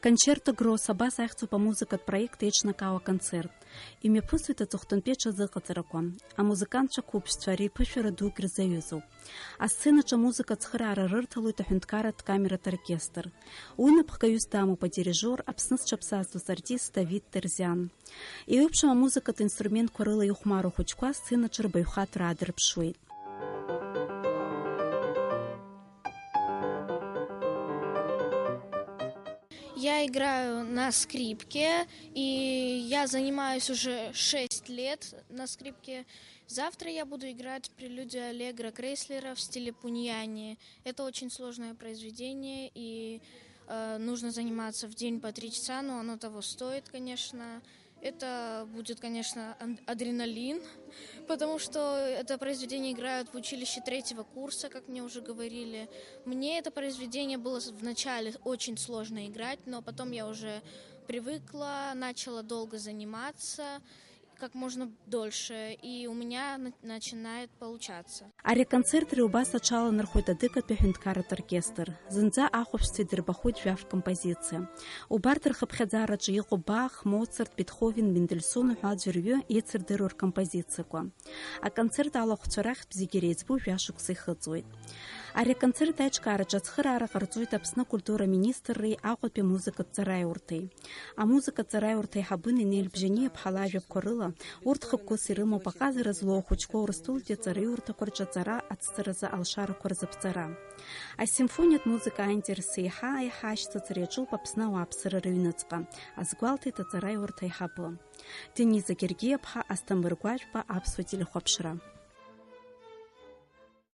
Концерта Гросса бас айхцу по музыка проекта Ечнакава концерт. Имя пусвита цухтунпеча зыкацараком, а музыкантча купства рипышера дугр заюзу. А сценача музыка цхрара рырталу тахюнткарат камерат оркестр. Уйна пхкаюз даму по дирижер, абсныс чапсаздус артист Давид Терзян. И общая музыка инструмент корыла юхмару хучква сценача рбаюхат радер пшуй. Я играю на скрипке, и я занимаюсь уже 6 лет на скрипке. Завтра я буду играть прелюдию Аллегро Крейслера в стиле Пуньяни. Это очень сложное произведение, и нужно заниматься в день по 3 часа, но оно того стоит, конечно. Это будет, конечно, адреналин, потому что это произведение играют в училище 3-го курса, как мне уже говорили. Мне это произведение было вначале очень сложно играть, но потом я уже привыкла, начала долго заниматься, как можно дольше, и у меня начинает получаться. Ари концерт рюба сначала нархойта дыка пехенткарат оркестр. Зынза аховшцы дербахуть вяв композиция. У бартер хабхедзара джиику Бах, Моцарт, Бетховен, Мендельсон уадзюрвю и цердерор композиция. А концерт алохцурах бзигерейцбу вяшук сыхадзует. Ари концерт айчкара джацхырара харцует апсна культура министры ахопе музыка царай урты. А музыка царай урты хабыны нельбжени пхалавев корыла. Урт хабку сырыму показы разло хучко урстулте цары урта корча цара от цараза алшара корзапцара. А симфоният музыка антирсы ха и хашца царечул попсна уапсыра рюнацка. А сгвалты та царай урты хабы. Дениза Гергиепха астамбыргвачпа апсватили хопшра.